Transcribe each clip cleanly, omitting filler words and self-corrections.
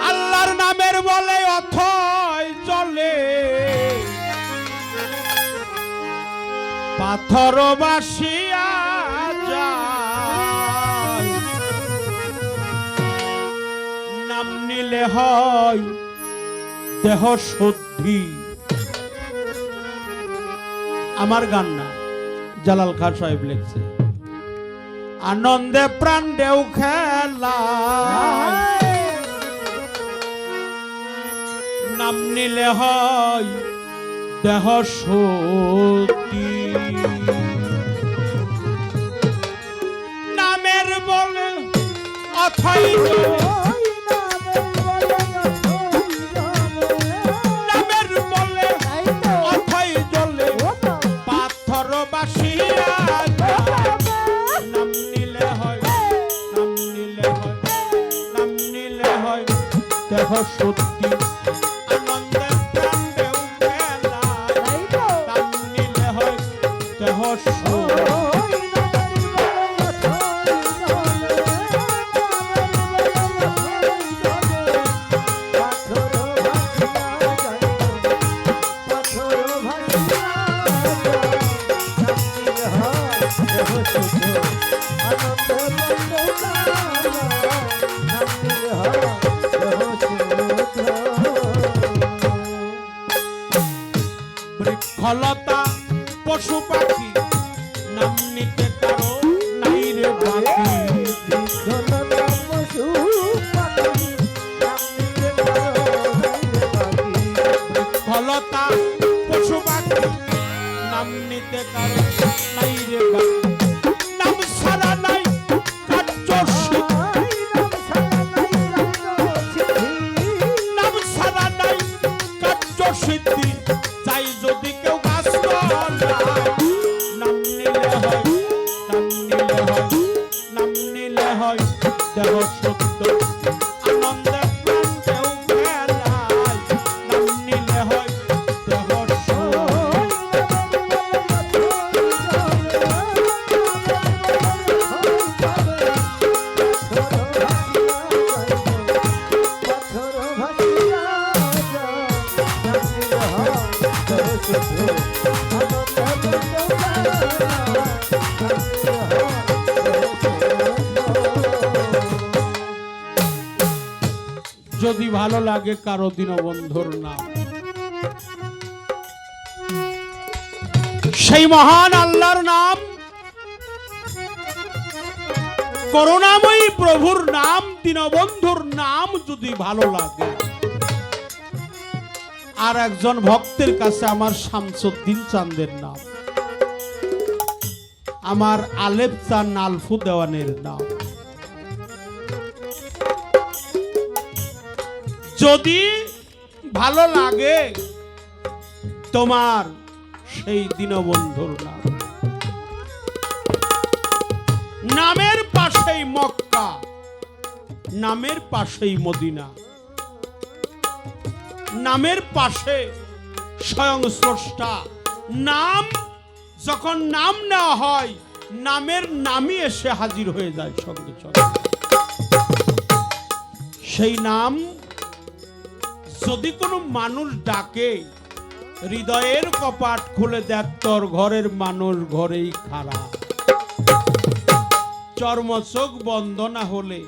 আল্লাহর নামের বলে অথয় চলে পাথর বাসিয়া যায়, নাম নিলে হয় দেহ শুদ্ধি। আমার গান না, জালাল খান সাহেব লিখছে। আনন্দে প্রাণ দেও খেলা, নাম নিলে হয় দেহ শুদ্ধি। নামের বলে অথই নামের বলে অথই জ্বলে পাথর বাসিয়া, নাম নিলে হয় নাম নিলে হয় নাম নিলে হয় দেহ শুদ্ধি। আনন্দের প্রাণ দেও খেলা, নাম নিলে হয় দেহ শুদ্ধি। বৃক্ষলতা পশু পাখি নাম নিতে কারো নাই রে বাকি। বৃক্ষলতা পশু পাখি নাম নিতে কারো নাই রে বাকি। নাম সারা নাই কার্যসিদ্ধি, নাম সারা নাই কার্যসিদ্ধি। চাই যদি কেউ গাছ নাম নিলে হয় নাম নিলে হয় নাম নিলে হয় দেহ শুদ্ধ। আনন্দে প্রাণ দেও খেলায়, নাম নিলে হয় দেহ শুদ্ধ। যদি ভালো লাগে কারো দীনবন্ধুর নাম, সেই মহান আল্লাহর নাম, করুণাময়ী প্রভুর নাম, দীনবন্ধুর নাম যদি ভালো লাগে, আর একজন ভক্তের কাছে আমার শামসুদ্দিন চাঁদের নাম, আমার আলেপ চান আলফু দেওয়ানের নাম যদি ভালো লাগে, তোমার সেই দীনবন্ধুর নাম। নামের পাশেই মক্কা, নামের পাশেই মদিনা, নামের পাশে স্বয়ং স্রষ্টা। নাম যখন নাম নেওয়া হয়, নামের নামই এসে হাজির হয়ে যায় সঙ্গে সঙ্গে। সেই নাম যদি কোনো মানুষ ডাকে, হৃদয়ের কপাট খুলে দেখ তোর ঘরের মানুষ ঘরেই খাড়া। চর্মচোখ বন্ধ না হলে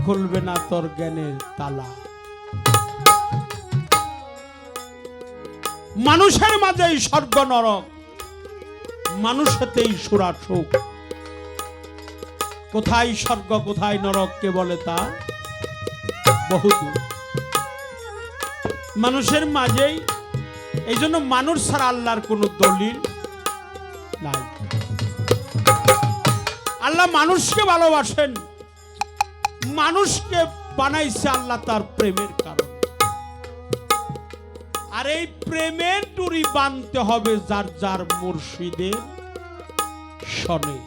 খুলবে না তোর জ্ঞানের তালা। মানুষের মাঝেই স্বর্গ নরক, মানুষেতেই সুরা সুখ। কোথায় স্বর্গ কোথায় নরক কে বলে তা বহুদূর। মানুষের মাঝেই, এই জন্য মানুষ ছাড়া আল্লাহর কোন দলিল নাই। আল্লাহ মানুষকে ভালোবাসেন, মানুষকে বানাইছে আল্লাহ তার প্রেমের কারণ। আর এই প্রেমের ডুরি বাঁধতে হবে যার যার মুর্শিদের সনে।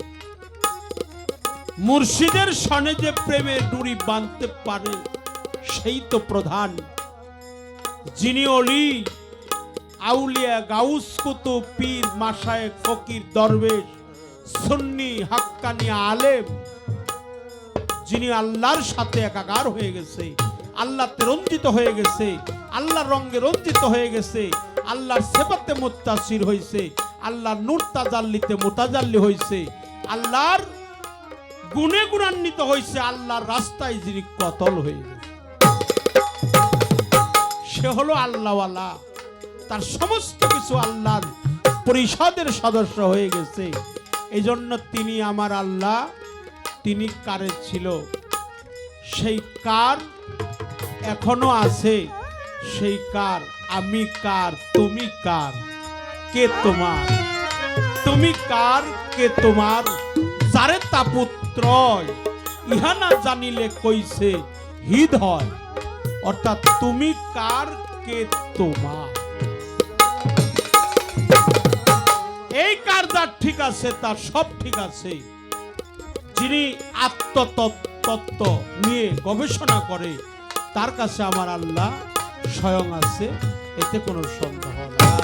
মুর্শিদের সনে যে প্রেমের ডুরি বাঁধতে পারে সেই তো প্রধান। যিনি অলি আউলিয়া গাউস কুতুব পীর মাশায়েখ ফকির দরবেশ সুন্নি হাক্কানি আলেম যিনি আল্লাহর সাথে একাকার হয়ে গেছে, আল্লাহতে রঞ্জিত হয়ে গেছে, আল্লাহর রঙে রঞ্জিত হয়ে গেছে, আল্লাহর সেবাতে মুত্তাসির হয়েছে, আল্লাহর নূর তাজাল্লিতে মুতাজাল্লি হয়েছে, আল্লাহর গুণে গুণান্বিত হয়েছে, আল্লাহর রাস্তায় যিনি কতল হয়ে গেছে, সে হলো আল্লাহওয়ালা। তার সমস্ত কিছু আল্লাহর পরিষদের সদস্য হয়ে গেছে। এই জন্য তিনি আমার আল্লাহ। তিনি কারে ছিল, সেই কার এখনো আছে, সেই কার আমি কার, তুমি কার, কে তোমার, তুমি কার, কে তোমার, যারে তাপুত্র ইহা না জানিলে কইছে হিদ হয়। অর্থাৎ তুমি কার, কে তোমার, এই কার যার ঠিক আছে তার সব ঠিক আছে। যিনি আত্মতত্ত্ব নিয়ে গবেষণা করে তার কাছে আমার আল্লাহ স্বয়ং আছে, এতে কোনো সন্দেহ নাই।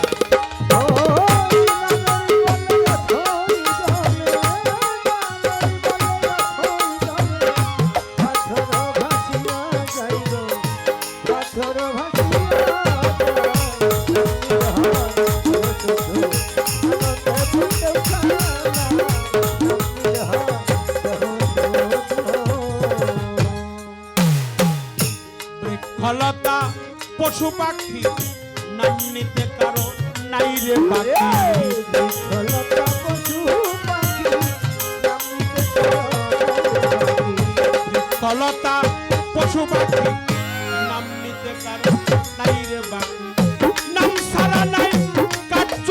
ফলতা পশু পাখি নাম নিতে কারো নাই রে বাকি, ফলতা পশু পাখি নাম নিতে কারো নাই রে বাকি, নাম সারা নাই কার্য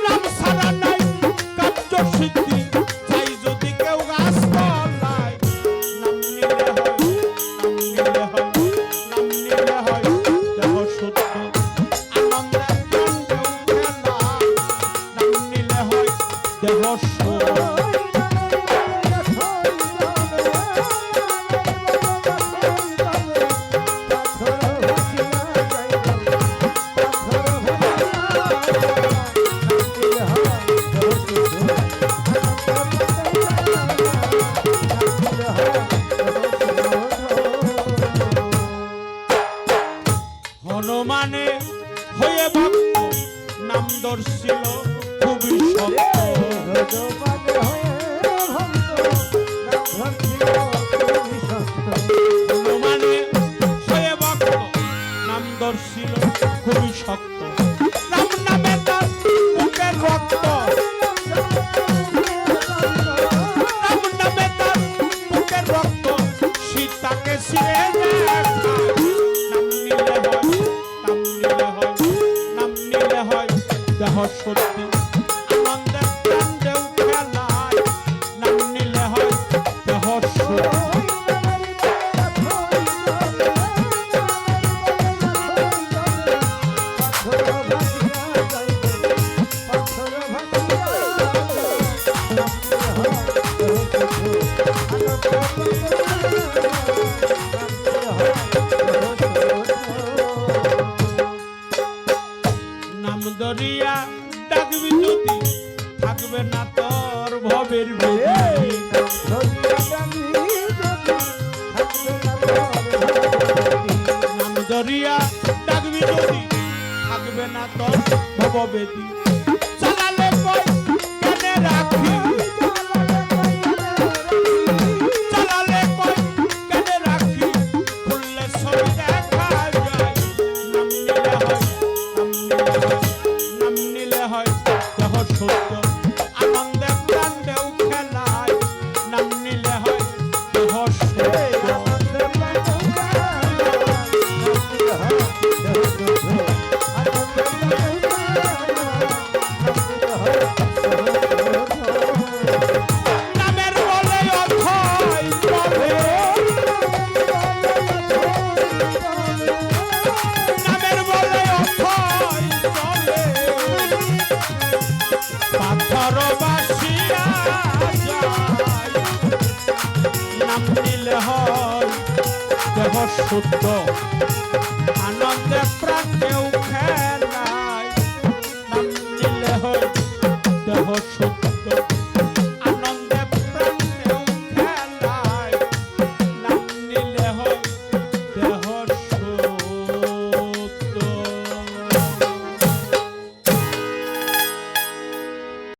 নাম সারা নাই কার্য সিদ্ধি, চাই যদি কেউ গাছ বলায় নাম নিলে হয়, নাম নিলে হয় দেহ সত্য আনন্দের প্রাণেও খেলা, নাম নিলে হয় দেহ সত্য। হনুমানে হয়ে ভক্ত নাম দর্শিল খুবই শক্ত, হনুমানে হয়ে ভক্ত নাম দর্শিল খুবই শক্ত, রাম নামে তার বুকের রক্ত, রাম নামে তার বুকের রক্ত, সীতাকে ছিঁড়ে যায়, নাম নিলে হয়, নাম নিলে হয় দেহ সত্যি আনন্দের প্রাণেও খেলায়, নাম নিলে হয় দেহ সত্যি। নাম দরিয়া ডাকবি যদি থাকবে না তোর ভবের বেদি, নাম দরিয়া ডাকবি যদি থাকবে না তোর ভববেদি, চালালে কই কেনে রাখি, চালালে কই কেনে রাখি, খুললে ছবি দেখা যায়, নাম নিলে হয়, নাম নিলে হয় দেহ সত্য আনন্দে প্রাণেও খেলায়, নাম নিলে হয় দেহ সত্য। শুদ্ধ আনন্দে প্রাণ কেউ খেলায় নাম নিলে হয় দেহ শুদ্ধ